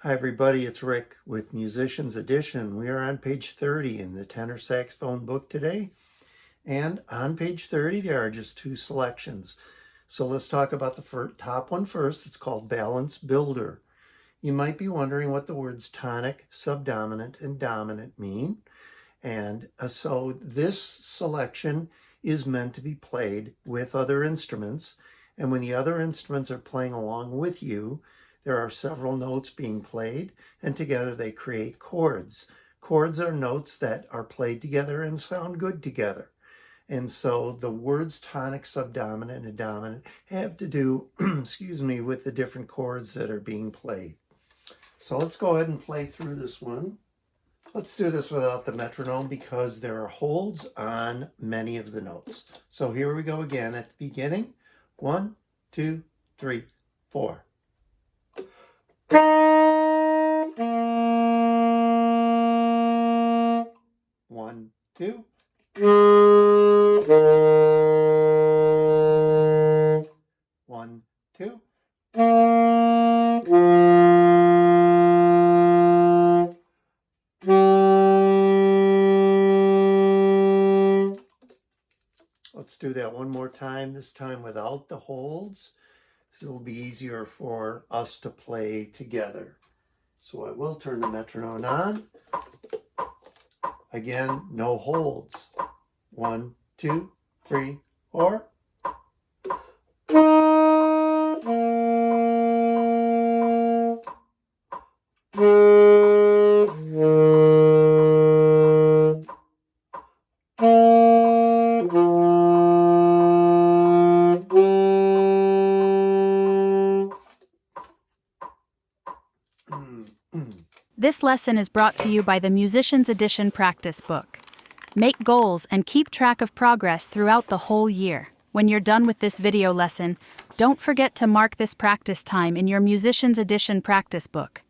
Hi everybody, it's Rick with Musician's Edition. We are on page 30 in the tenor saxophone book today. And on page 30 there are just two selections. So let's talk about the top one first. It's called Balance Builder. You might be wondering what the words tonic, subdominant, and dominant mean. And so this selection is meant to be played with other instruments. And when the other instruments are playing along with you, there are several notes being played, and together they create chords. Chords are notes that are played together and sound good together. And so the words tonic, subdominant, and dominant have to do, excuse me, with the different chords that are being played. So let's go ahead and play through this one. Let's do this without the metronome because there are holds on many of the notes. So here we go again at the beginning. 1, 2, 3, 4. 1, 2. 1, 2. Let's do that one more time, this time without the holds. So it'll be easier for us to play together. So I will turn the metronome on. Again, no holds. 1, 2, 3, 4. This lesson is brought to you by the Musician's Edition practice book. Make goals and keep track of progress throughout the whole year. When you're done with this video lesson, don't forget to mark this practice time in your Musician's Edition practice book.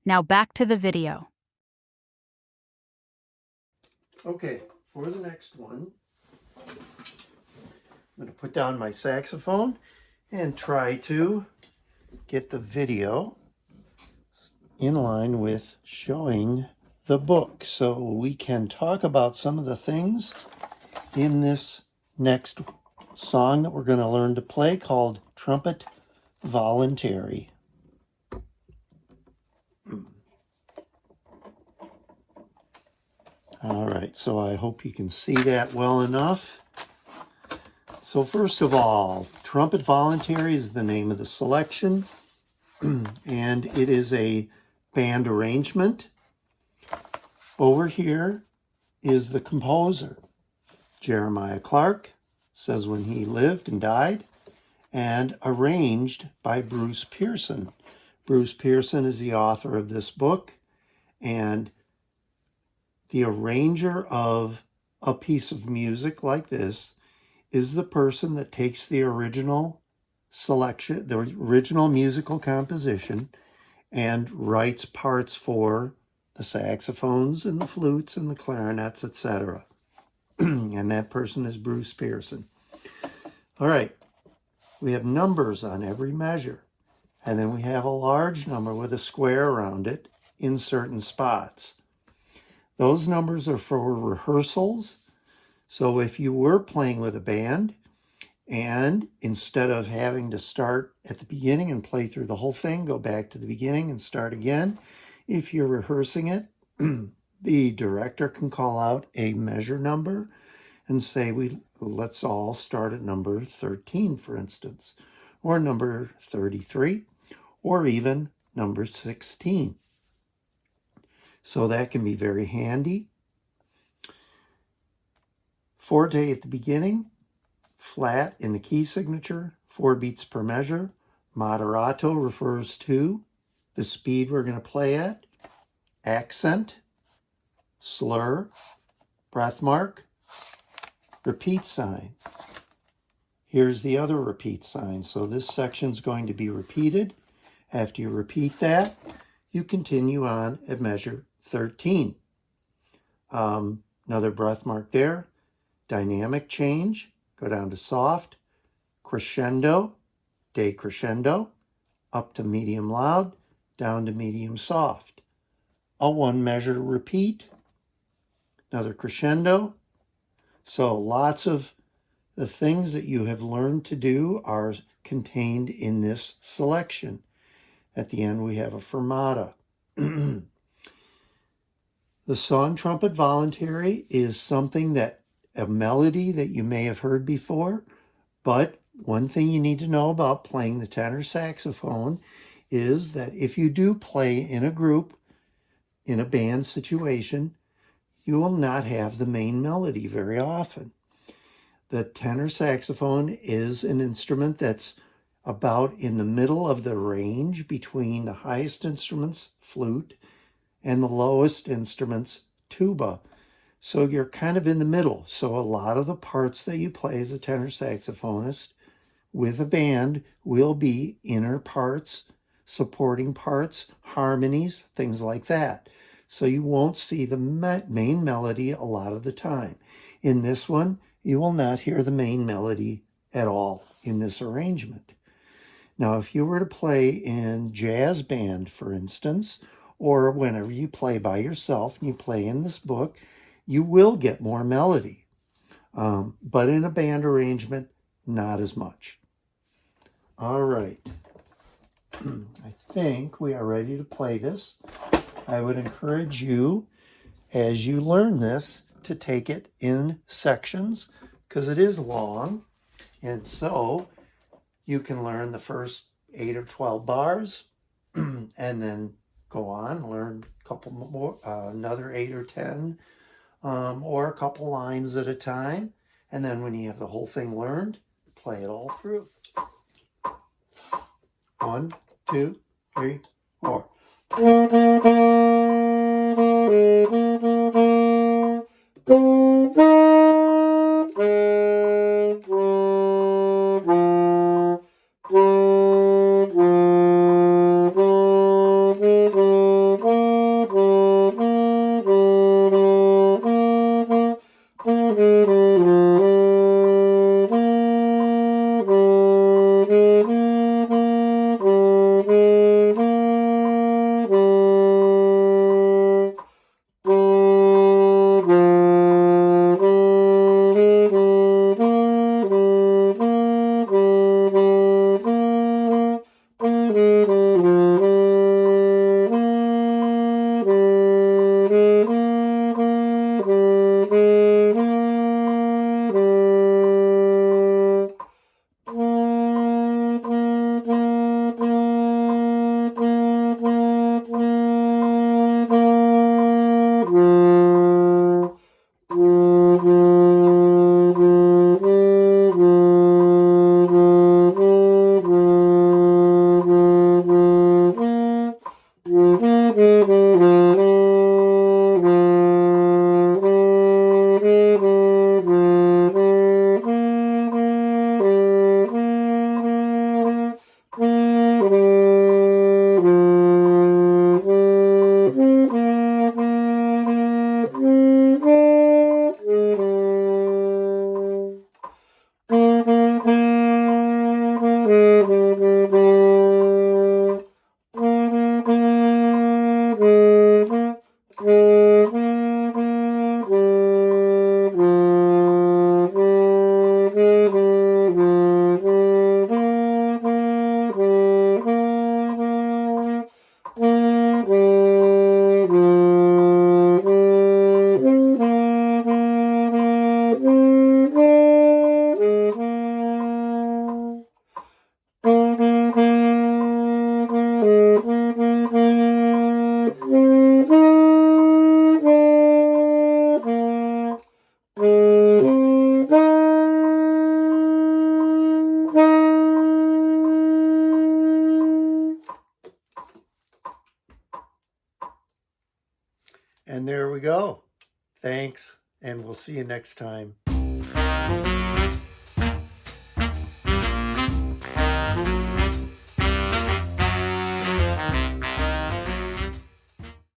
Now back to the video. Okay, for the next one, I'm going to put down my saxophone and try to get the video in line with showing the book so we can talk about some of the things in this next song that we're going to learn to play called Trumpet Voluntary. All right, so I hope you can see that well enough. So first of all, Trumpet Voluntary is the name of the selection, and it is a band arrangement. Over here is the composer, Jeremiah Clark, says when he lived and died, and arranged by Bruce Pearson. Bruce Pearson is the author of this book, and the arranger of a piece of music like this is the person that takes the original selection, the original musical composition, and writes parts for the saxophones and the flutes and the clarinets, etc. And that person is Bruce Pearson. All right, we have numbers on every measure, and then we have a large number with a square around it in certain spots. Those numbers are for rehearsals. So if you were playing with a band, and instead of having to start at the beginning and play through the whole thing, go back to the beginning and start again, if you're rehearsing it, the director can call out a measure number and say, let's all start at number 13, for instance, or number 33, or even number 16. So that can be very handy. Forte at the beginning, flat in the key signature, 4 beats per measure. Moderato refers to the speed we're going to play at. Accent, slur, breath mark, repeat sign. Here's the other repeat sign. So this section's going to be repeated. After you repeat that, you continue on at measure 13. Another breath mark there. Dynamic change, go down to soft, crescendo, decrescendo, up to medium loud, down to medium soft. A 1 measure repeat, another crescendo. So lots of the things that you have learned to do are contained in this selection. At the end, we have a fermata. The song Trumpet Voluntary is something a melody that you may have heard before, but one thing you need to know about playing the tenor saxophone is that if you do play in a group, in a band situation, you will not have the main melody very often. The tenor saxophone is an instrument that's about in the middle of the range between the highest instruments, flute, and the lowest instruments, tuba. So you're kind of in the middle. So a lot of the parts that you play as a tenor saxophonist with a band will be inner parts, supporting parts, harmonies, things like that. So you won't see the main melody a lot of the time. In this one, you will not hear the main melody at all in this arrangement. Now, if you were to play in jazz band, for instance, or whenever you play by yourself and you play in this book, you will get more melody. But in a band arrangement, not as much. All right. I think we are ready to play this. I would encourage you, as you learn this, to take it in sections because it is long. And so you can learn the first 8 or 12 bars and then go on, learn a couple more, another 8 or 10, or a couple lines at a time. And then when you have the whole thing learned, play it all through. 1, 2, 3, 4. And there we go. Thanks, and we'll see you next time.